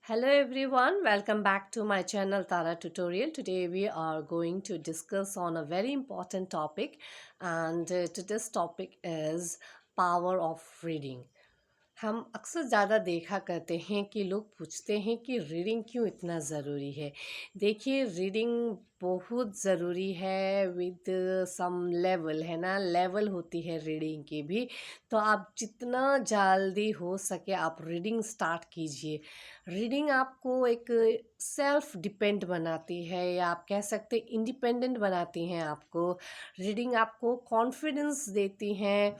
Hello everyone, welcome back to my channel Tara Tutorial. Today we are going to discuss on a very important topic and today's topic is power of reading. हम अक्सर ज़्यादा देखा करते हैं कि लोग पूछते हैं कि रीडिंग क्यों इतना ज़रूरी है। देखिए रीडिंग बहुत ज़रूरी है विद सम लेवल, है ना, लेवल होती है रीडिंग की भी। तो आप जितना जल्दी हो सके आप रीडिंग स्टार्ट कीजिए। रीडिंग आपको एक सेल्फ डिपेंड बनाती है या आप कह सकते इंडिपेंडेंट बनाती हैं आपको। रीडिंग आपको कॉन्फिडेंस देती हैं।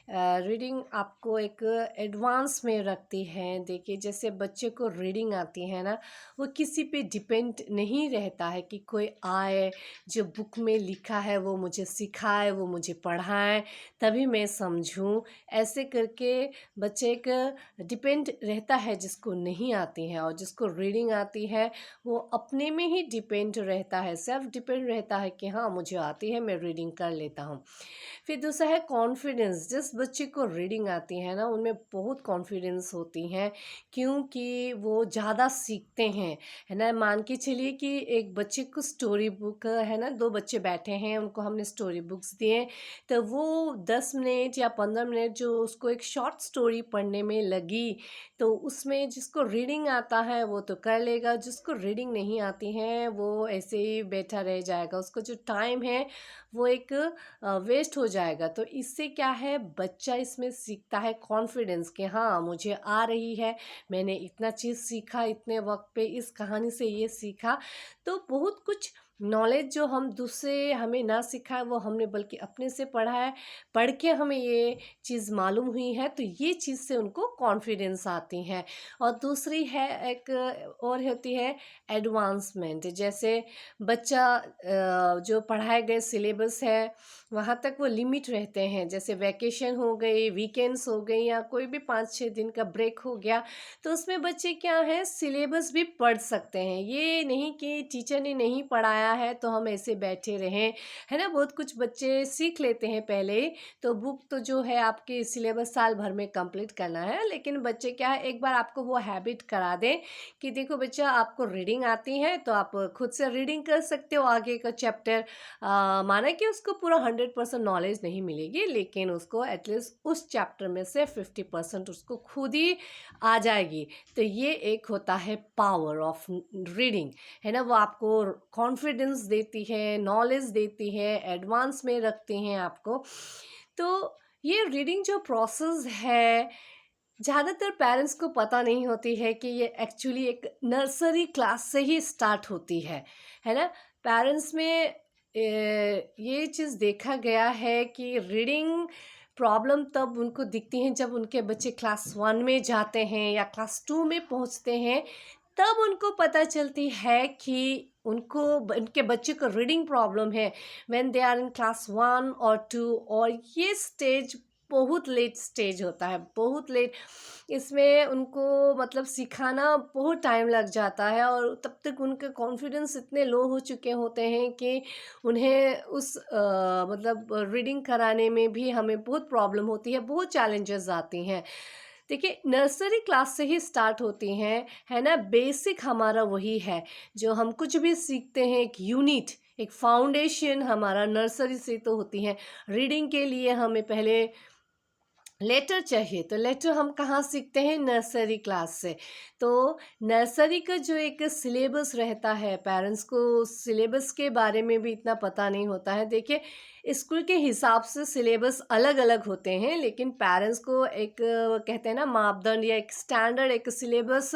रीडिंग आपको एक एडवांस में रखती हैं। देखिए जैसे बच्चे को रीडिंग आती है ना, वो किसी पे डिपेंड नहीं रहता है कि कोई आए जो बुक में लिखा है वो मुझे सिखाए, वो मुझे पढ़ाए तभी मैं समझूं। ऐसे करके बच्चे एक डिपेंड रहता है। जिसको नहीं आती है और जिसको रीडिंग आती है वो अपने में ही डिपेंड रहता है, सेल्फ डिपेंड रहता है कि हाँ मुझे आती है, मैं रीडिंग कर लेता हूँ। फिर दूसरा है कॉन्फिडेंस। जिस बच्चे को रीडिंग आती है ना उनमें बहुत कॉन्फिडेंस होती हैं क्योंकि वो ज़्यादा सीखते हैं, है ना। मान के चलिए कि एक बच्चे को स्टोरी बुक, है ना, दो बच्चे बैठे हैं उनको हमने स्टोरी बुक्स दिए, तो वो 10 मिनट या 15 मिनट जो उसको एक शॉर्ट स्टोरी पढ़ने में लगी, तो उसमें जिसको रीडिंग आता है वो तो कर लेगा, जिसको रीडिंग नहीं आती है वो ऐसे ही बैठा रह जाएगा। उसको जो टाइम है वो एक वेस्ट हो जाएगा। तो इससे क्या है, बच्चा इसमें सीखता है कॉन्फिडेंस कि हाँ मुझे आ रही है, मैंने इतना चीज़ सीखा, इतने वक्त पे इस कहानी से ये सीखा। तो बहुत कुछ नॉलेज जो हम दूसरे हमें ना सिखाए वो हमने बल्कि अपने से पढ़ा है, पढ़ के हमें ये चीज़ मालूम हुई है, तो ये चीज़ से उनको कॉन्फिडेंस आती है। और दूसरी है एक और होती है एडवांसमेंट। जैसे बच्चा जो पढ़ाए गए सिलेबस है वहाँ तक वो लिमिट रहते हैं। जैसे वैकेशन हो गई, वीकेंड्स हो गई या कोई भी 5-6 दिन का ब्रेक हो गया, तो उसमें बच्चे क्या है सिलेबस भी पढ़ सकते हैं। ये नहीं कि टीचर ने नहीं पढ़ाया है तो हम ऐसे बैठे रहें, है ना। बहुत कुछ बच्चे सीख लेते हैं पहले ही। तो बुक तो जो है आपके सिलेबस साल भर में कंप्लीट करना है, लेकिन बच्चे क्या है एक बार आपको वो हैबिट करा दें कि देखो बच्चा आपको रीडिंग आती है तो आप खुद से रीडिंग कर सकते हो आगे का चैप्टर। माना कि उसको पूरा 100% नॉलेज नहीं मिलेगी, लेकिन उसको एटलीस्ट उस चैप्टर में से 50% उसको खुद ही आ जाएगी। तो ये एक होता है पावर ऑफ रीडिंग, है ना। वो आपको कॉन्फिडेंस देती है, नॉलेज देती है, एडवांस में रखती हैं आपको। तो ये रीडिंग जो प्रोसेस है ज़्यादातर पेरेंट्स को पता नहीं होती है कि ये एक्चुअली एक नर्सरी क्लास से ही स्टार्ट होती है ना। पेरेंट्स में ये चीज़ देखा गया है कि रीडिंग प्रॉब्लम तब उनको दिखती हैं जब उनके बच्चे क्लास 1 में जाते हैं या क्लास 2 में पहुंचते हैं। तब उनको पता चलती है कि उनको उनके बच्चे को रीडिंग प्रॉब्लम है when they are in class 1 और 2। और ये स्टेज बहुत लेट स्टेज होता है, बहुत लेट। इसमें उनको मतलब सिखाना बहुत टाइम लग जाता है और तब तक उनके कॉन्फिडेंस इतने लो हो चुके होते हैं कि उन्हें उस मतलब रीडिंग कराने में भी हमें बहुत प्रॉब्लम होती है, बहुत चैलेंजेस आती हैं। देखिए नर्सरी क्लास से ही स्टार्ट होती हैं, है ना। बेसिक हमारा वही है, जो हम कुछ भी सीखते हैं एक यूनिट, एक फाउंडेशन हमारा नर्सरी से तो होती है। रीडिंग के लिए हमें पहले लेटर चाहिए, तो लेटर हम कहाँ सीखते हैं, नर्सरी क्लास से। तो नर्सरी का जो एक सिलेबस रहता है, पेरेंट्स को सिलेबस के बारे में भी इतना पता नहीं होता है। देखिए स्कूल के हिसाब से सिलेबस अलग अलग होते हैं, लेकिन पेरेंट्स को एक कहते हैं ना मापदंड या एक स्टैंडर्ड एक सिलेबस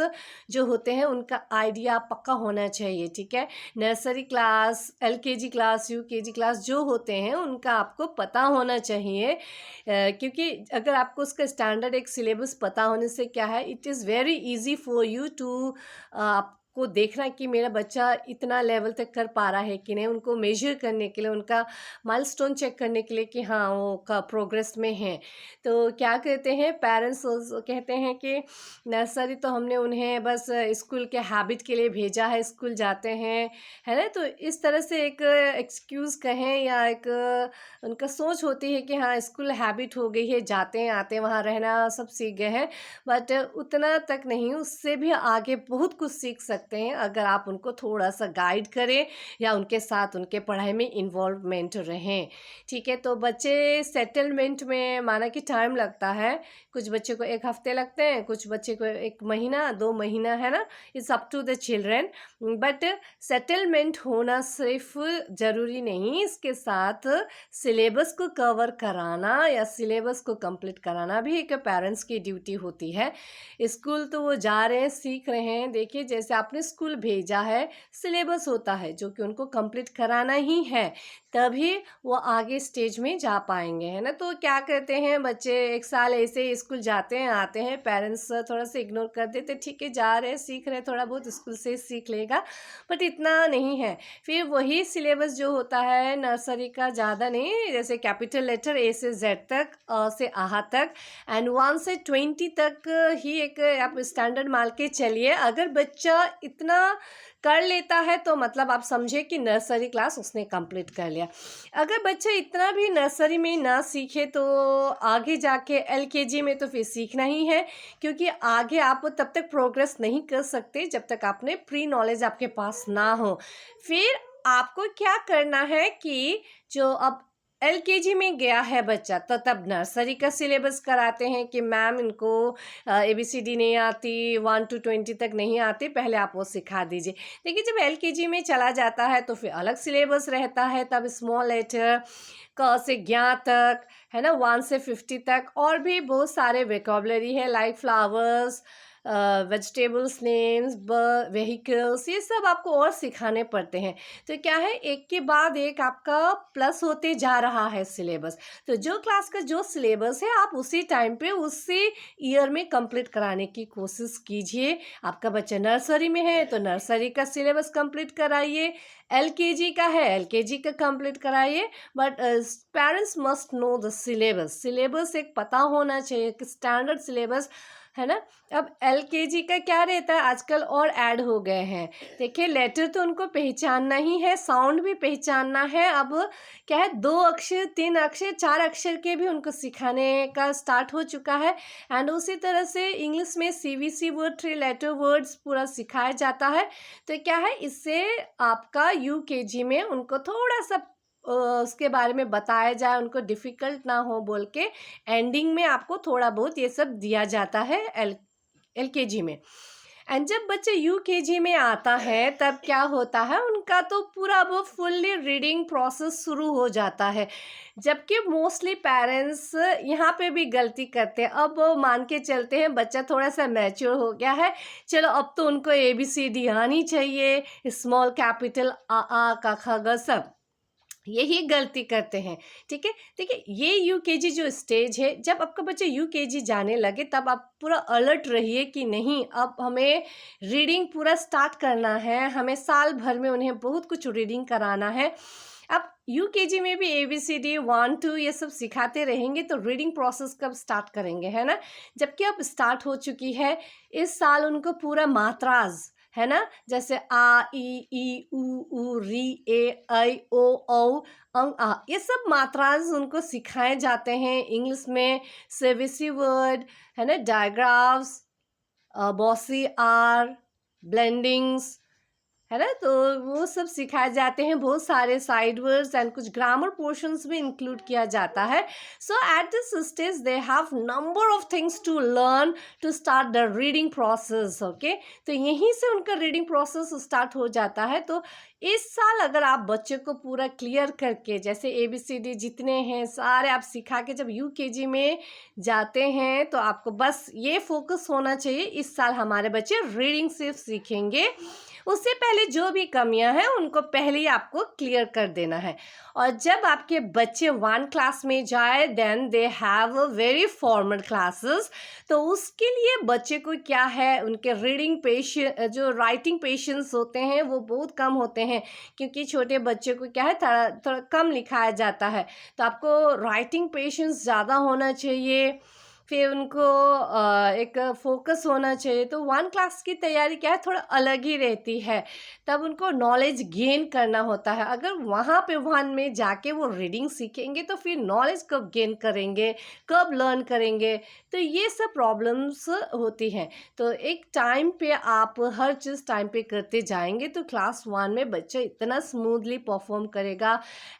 जो होते हैं उनका आइडिया पक्का होना चाहिए, ठीक है। Nursery class, LKG class, UKG class जो होते हैं उनका आपको पता होना चाहिए। क्योंकि अगर आपको उसका स्टैंडर्ड एक सिलेबस पता होने से क्या है, it is very easy for you to को देखना कि मेरा बच्चा इतना लेवल तक कर पा रहा है कि नहीं, उनको मेजर करने के लिए, उनका माइलस्टोन चेक करने के लिए कि हाँ वो का प्रोग्रेस में है। तो क्या कहते हैं पेरेंट्स, कहते हैं कि नर्सरी तो हमने उन्हें बस स्कूल के हैबिट के लिए भेजा है, स्कूल जाते हैं, है ना। तो इस तरह से एक एक्सक्यूज़ कहें या एक उनका सोच होती है कि हाँ स्कूल हैबिट हो गई है, जाते हैं आते हैं, वहाँ रहना सब सीख गए हैं। बट उतना तक नहीं, उससे भी आगे बहुत कुछ सीख सकते हैं अगर आप उनको थोड़ा सा गाइड करें या उनके साथ उनके पढ़ाई में इन्वॉल्वमेंट रहें। ठीक है, तो बच्चे सेटलमेंट में माना कि टाइम लगता है, कुछ बच्चे को 1 हफ्ते लगते हैं, कुछ बच्चे को 1 महीना 2 महीना, है ना। It's up to the children. But settlement होना सिर्फ ज़रूरी नहीं, इसके साथ सिलेबस को कवर कराना या सिलेबस को कंप्लीट कराना भी एक पेरेंट्स की ड्यूटी होती है। स्कूल तो वो जा रहे हैं, सीख रहे हैं, देखिए जैसे आपने स्कूल भेजा है, सिलेबस होता है जो कि उनको कंप्लीट कराना ही है, तभी वो आगे स्टेज में जा पाएंगे, है ना। तो क्या कहते हैं बच्चे 1 साल ऐसे ही स्कूल जाते हैं आते हैं, पेरेंट्स थोड़ा सा इग्नोर कर देते, ठीक है जा रहे हैं सीख रहे हैं, थोड़ा बहुत स्कूल से ही सीख लेगा, बट इतना नहीं है। फिर वही सिलेबस जो होता है नर्सरी का, ज़्यादा नहीं, जैसे कैपिटल लेटर ए से जेड तक, अ से आहा तक, एंड 1 से 20 तक ही एक आप स्टैंडर्ड मान के चलिए। अगर बच्चा इतना कर लेता है तो मतलब आप समझे कि नर्सरी क्लास उसने कंप्लीट कर लिया। अगर बच्चा इतना भी नर्सरी में ना सीखे तो आगे जाके एलकेजी में तो फिर सीखना ही है, क्योंकि आगे आप तब तक प्रोग्रेस नहीं कर सकते जब तक आपने प्री नॉलेज आपके पास ना हो। फिर आपको क्या करना है कि जो अब एलकेजी में गया है बच्चा, तो तब नर्सरी का सिलेबस कराते हैं कि मैम इनको ABCD नहीं आती, 1 to 20 तक नहीं आती, पहले आप वो सिखा दीजिए। देखिए जब एलकेजी में चला जाता है तो फिर अलग सिलेबस रहता है, तब स्मॉल लेटर क से ज्ञ तक, है ना, 1 से 50 तक, और भी बहुत सारे वोकैबुलरी है like flowers, vegetables names, vehicles, ये सब आपको और सिखाने पड़ते हैं। तो क्या है, एक के बाद एक आपका प्लस होते जा रहा है सिलेबस। तो जो क्लास का जो सिलेबस है आप उसी टाइम पे उसी ईयर में कंप्लीट कराने की कोशिश कीजिए। आपका बच्चा नर्सरी में है तो नर्सरी का सिलेबस कंप्लीट कराइए, एलकेजी का है एलकेजी का कंप्लीट कराइए, but parents must know the syllabus. Syllabus एक पता होना चाहिए कि स्टैंडर्ड सिलेबस, है ना। अब एलकेजी का क्या रहता है आजकल, और ऐड हो गए हैं। देखिए लेटर तो उनको पहचानना ही है, साउंड भी पहचानना है। अब क्या है, 2 अक्षर 3 अक्षर 4 अक्षर के भी उनको सिखाने का स्टार्ट हो चुका है। एंड उसी तरह से इंग्लिश में CVC वर्ड, 3 लेटर वर्ड्स पूरा सिखाया जाता है। तो क्या है, इससे आपका यूकेजी में उनको थोड़ा सा उसके बारे में बताया जाए, उनको डिफ़िकल्ट ना हो बोल के एंडिंग में आपको थोड़ा बहुत ये सब दिया जाता है एलकेजी में। एंड जब बच्चे यूकेजी में आता है तब क्या होता है, उनका तो पूरा वो फुल्ली रीडिंग प्रोसेस शुरू हो जाता है। जबकि मोस्टली पेरेंट्स यहाँ पे भी गलती करते हैं। अब मान के चलते हैं बच्चा थोड़ा सा मैच्योर हो गया है, चलो अब तो उनको ABCD आनी चाहिए, स्मॉल कैपिटल आ का ख ग सब, यही गलती करते हैं। ठीक है, देखिए ये यूकेजी जो स्टेज है, जब आपका बच्चा यूकेजी जाने लगे तब आप पूरा अलर्ट रहिए कि नहीं अब हमें रीडिंग पूरा स्टार्ट करना है, हमें साल भर में उन्हें बहुत कुछ रीडिंग कराना है। अब यूकेजी में भी ABCD 1 2 ये सब सिखाते रहेंगे तो रीडिंग प्रोसेस कब स्टार्ट करेंगे, है ना। जबकि अब स्टार्ट हो चुकी है, इस साल उनको पूरा मात्राज, है ना, जैसे आ ई ई ऊ री ए ऐ ओ औ अंग आ, ये सब मात्राज उनको सिखाए जाते हैं। इंग्लिश में CVC वर्ड, है ना, डायग्राफ्स, बॉसी आर, ब्लेंडिंग्स, है ना, तो वो सब सिखाए जाते हैं। बहुत सारे साइड वर्ड्स एंड कुछ ग्रामर पोर्शंस भी इंक्लूड किया जाता है। So at this stage they have number of things to learn to start the reading process. Okay, तो यहीं से उनका रीडिंग प्रोसेस स्टार्ट हो जाता है। तो इस साल अगर आप बच्चे को पूरा क्लियर करके, जैसे ABCD जितने हैं सारे आप सिखा के जब यूकेजी में जाते हैं, तो आपको बस ये फोकस होना चाहिए इस साल हमारे बच्चे रीडिंग सिर्फ सीखेंगे, उससे पहले जो भी कमियां हैं उनको पहले ही आपको क्लियर कर देना है। और जब आपके बच्चे 1 क्लास में जाए then they have very formal classes, तो उसके लिए बच्चे को क्या है, उनके रीडिंग पेशेंस, जो राइटिंग पेशेंस होते हैं वो बहुत कम होते हैं, क्योंकि छोटे बच्चे को क्या है थोड़ा थोड़ा कम लिखाया जाता है। तो आपको राइटिंग पेशेंस ज़्यादा होना चाहिए, फिर उनको एक फोकस होना चाहिए। तो 1 क्लास की तैयारी क्या है, थोड़ा अलग ही रहती है। तब उनको नॉलेज गेन करना होता है। अगर वहाँ पे 1 में जाके वो रीडिंग सीखेंगे तो फिर नॉलेज कब गेन करेंगे, कब लर्न करेंगे, तो ये सब प्रॉब्लम्स होती हैं। तो एक टाइम पे आप हर चीज़ टाइम पे करते जाएंगे तो क्लास 1 में बच्चा इतना स्मूथली परफॉर्म करेगा,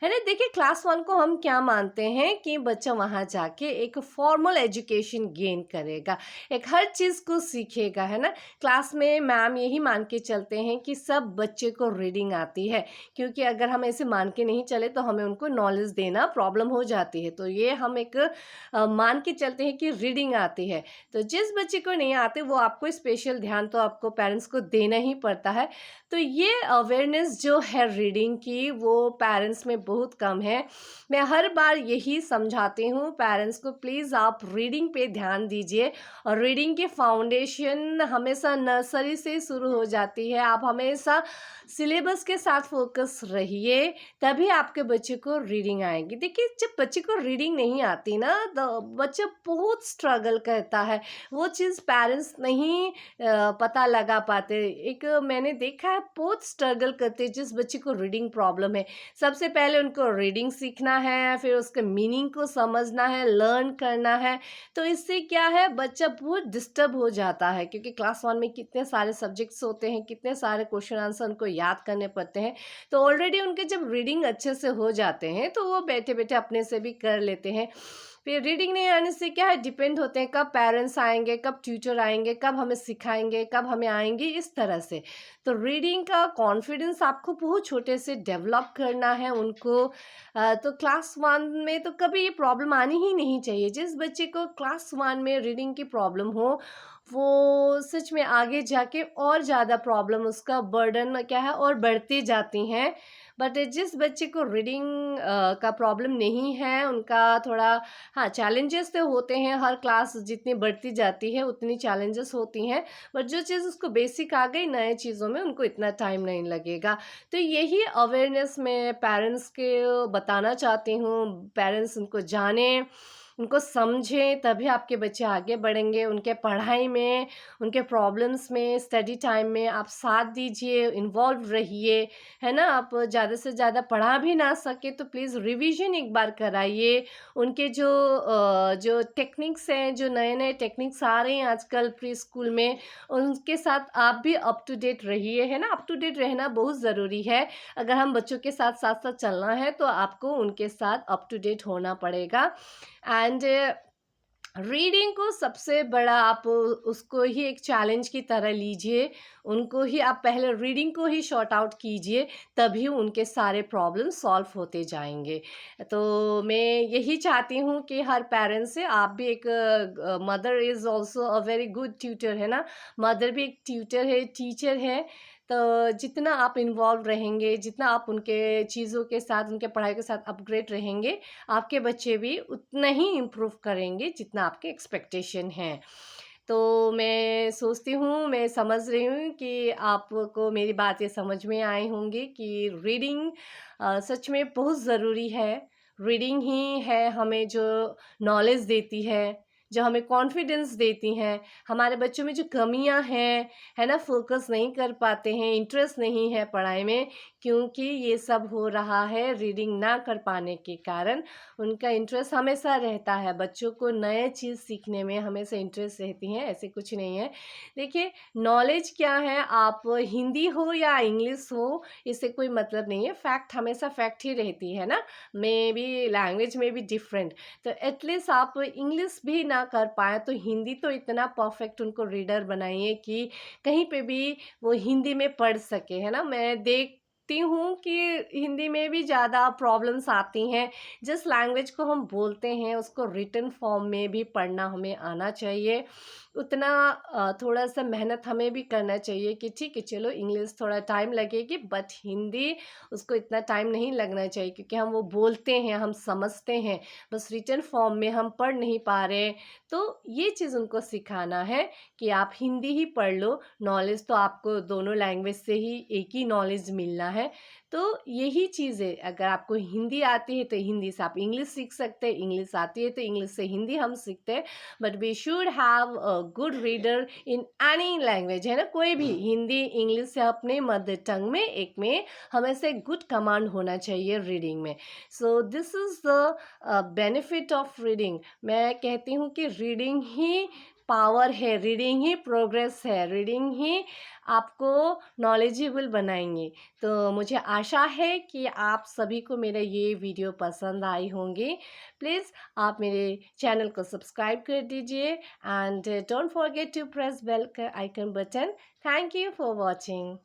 है ना। देखिए क्लास 1 को हम क्या मानते हैं कि बच्चा वहाँ जाके एक फॉर्मल एजुकेशन गेन करेगा, एक हर चीज़ को सीखेगा, है ना। क्लास में मैम यही मान के चलते हैं कि सब बच्चे को रीडिंग आती है, क्योंकि अगर हम ऐसे मान के नहीं चले तो हमें उनको नॉलेज देना प्रॉब्लम हो जाती है। तो ये हम एक मान के चलते हैं कि रीडिंग आती है। तो जिस बच्चे को नहीं आते वो आपको स्पेशल ध्यान तो आपको पेरेंट्स को देना ही पड़ता है। तो ये अवेयरनेस जो है रीडिंग की वो पेरेंट्स में बहुत कम है। मैं हर बार यही समझाती हूँ पेरेंट्स को, प्लीज़ आप रीडिंग पे ध्यान दीजिए। और रीडिंग की फाउंडेशन हमेशा नर्सरी से शुरू हो जाती है। आप हमेशा सिलेबस के साथ फोकस रहिए, तभी आपके बच्चे को रीडिंग आएगी। देखिए जब बच्चे को रीडिंग नहीं आती ना तो बच्चा बहुत स्ट्रगल करता है, वो चीज़ पेरेंट्स नहीं पता लगा पाते। एक मैंने देखा है बहुत स्ट्रगल करते जिस बच्चे को रीडिंग प्रॉब्लम है। सबसे पहले उनको रीडिंग सीखना है, फिर उसके मीनिंग को समझना है, लर्न करना है। तो इससे क्या है, बच्चा बहुत डिस्टर्ब हो जाता है, क्योंकि क्लास 1 में कितने सारे सब्जेक्ट्स होते हैं, कितने सारे क्वेश्चन आंसर उनको याद करने पड़ते हैं। तो ऑलरेडी उनके जब रीडिंग अच्छे से हो जाते हैं तो वो बैठे बैठे अपने से भी कर लेते हैं। फिर रीडिंग नहीं आने से क्या है, डिपेंड होते हैं कब पेरेंट्स आएंगे, कब ट्यूटर आएंगे, कब हमें सिखाएंगे, कब हमें आएंगे, इस तरह से। तो रीडिंग का कॉन्फिडेंस आपको बहुत छोटे से डेवलप करना है उनको। तो क्लास 1 में तो कभी ये प्रॉब्लम आनी ही नहीं चाहिए। जिस बच्चे को क्लास 1 में रीडिंग की प्रॉब्लम हो वो सच में आगे जाके और ज़्यादा प्रॉब्लम, उसका बर्डन क्या है और बढ़ती जाती हैं। बट जिस बच्चे को रीडिंग का प्रॉब्लम नहीं है उनका थोड़ा, हाँ चैलेंजेस तो होते हैं, हर क्लास जितनी बढ़ती जाती है उतनी चैलेंजेस होती हैं। बट जो चीज़ उसको बेसिक आ गई, नए चीज़ों में उनको इतना टाइम नहीं लगेगा। तो यही अवेयरनेस मैं पेरेंट्स के बताना चाहती हूँ। पेरेंट्स उनको जानें, उनको समझें, तभी आपके बच्चे आगे बढ़ेंगे। उनके पढ़ाई में, उनके प्रॉब्लम्स में, स्टडी टाइम में आप साथ दीजिए, इन्वॉल्व रहिए, है ना। आप ज़्यादा से ज़्यादा पढ़ा भी ना सके तो प्लीज़ रिवीजन एक बार कराइए। उनके जो टेक्निक्स हैं, जो नए-नए टेक्निक्स आ रहे हैं आजकल प्री स्कूल में, उनके साथ आप भी अप टू डेट रहिए, है ना। अप टू डेट रहना बहुत ज़रूरी है। अगर हम बच्चों के साथ-साथ चलना है तो आपको उनके साथ अप टू डेट होना पड़ेगा। एंड रीडिंग को सबसे बड़ा आप उसको ही एक चैलेंज की तरह लीजिए। उनको ही आप पहले रीडिंग को ही सॉर्ट आउट कीजिए, तभी उनके सारे प्रॉब्लम सॉल्व होते जाएंगे। तो मैं यही चाहती हूँ कि हर पेरेंट्स से आप भी एक, mother is also a very good tutor, है ना। मदर भी एक ट्यूटर है, टीचर है। तो जितना आप इन्वॉल्व रहेंगे, जितना आप उनके चीज़ों के साथ, उनके पढ़ाई के साथ अपग्रेड रहेंगे, आपके बच्चे भी उतना ही इम्प्रूव करेंगे जितना आपके एक्सपेक्टेशन हैं। तो मैं सोचती हूँ, मैं समझ रही हूँ कि आपको मेरी बातें समझ में आई होंगी कि रीडिंग सच में बहुत ज़रूरी है। रीडिंग ही है हमें जो नॉलेज देती है, जो हमें कॉन्फिडेंस देती हैं। हमारे बच्चों में जो कमियां हैं, है ना, फोकस नहीं कर पाते हैं, इंटरेस्ट नहीं है पढ़ाई में, क्योंकि ये सब हो रहा है रीडिंग ना कर पाने के कारण। उनका इंटरेस्ट हमेशा रहता है, बच्चों को नए चीज़ सीखने में हमेशा इंटरेस्ट रहती है, ऐसे कुछ नहीं है। देखिए नॉलेज क्या है, आप हिंदी हो या इंग्लिश हो, इससे कोई मतलब नहीं है। फैक्ट हमेशा फैक्ट ही रहती है ना, मे बी लैंग्वेज में भी डिफरेंट। तो एटलीस्ट आप इंग्लिश भी ना कर पाए तो हिंदी तो इतना परफेक्ट उनको रीडर बनाइए कि कहीं पे भी वो हिंदी में पढ़ सके, है ना। मैं देखती हूँ कि हिंदी में भी ज़्यादा प्रॉब्लम्स आती हैं। जिस लैंग्वेज को हम बोलते हैं उसको रिटन फॉर्म में भी पढ़ना हमें आना चाहिए। उतना थोड़ा सा मेहनत हमें भी करना चाहिए कि ठीक है चलो इंग्लिश थोड़ा टाइम लगेगी, बट हिंदी उसको इतना टाइम नहीं लगना चाहिए, क्योंकि हम वो बोलते हैं, हम समझते हैं, बस रिटन फॉर्म में हम पढ़ नहीं पा रहे। तो ये चीज़ उनको सिखाना है कि आप हिंदी ही पढ़ लो, नॉलेज तो आपको दोनों लैंग्वेज से ही एक ही नॉलेज मिलना है। तो यही चीज़ है, अगर आपको हिंदी आती है तो हिंदी से आप इंग्लिश सीख सकते हैं, इंग्लिश आती है तो इंग्लिश से हिंदी हम सीखते हैं। But we should have a good reader in any language, है ना, कोई भी, हिंदी इंग्लिश या अपने मदर टंग में एक में हमेशा गुड कमांड होना चाहिए रीडिंग में। So this is the benefit of reading. मैं कहती हूँ कि रीडिंग ही पावर है, रीडिंग ही प्रोग्रेस है, रीडिंग ही आपको नॉलेजेबल बनाएंगे। तो मुझे आशा है कि आप सभी को मेरा ये वीडियो पसंद आई होंगी। प्लीज़ आप मेरे चैनल को सब्सक्राइब कर दीजिए and don't forget to press bell icon button. Thank you for watching.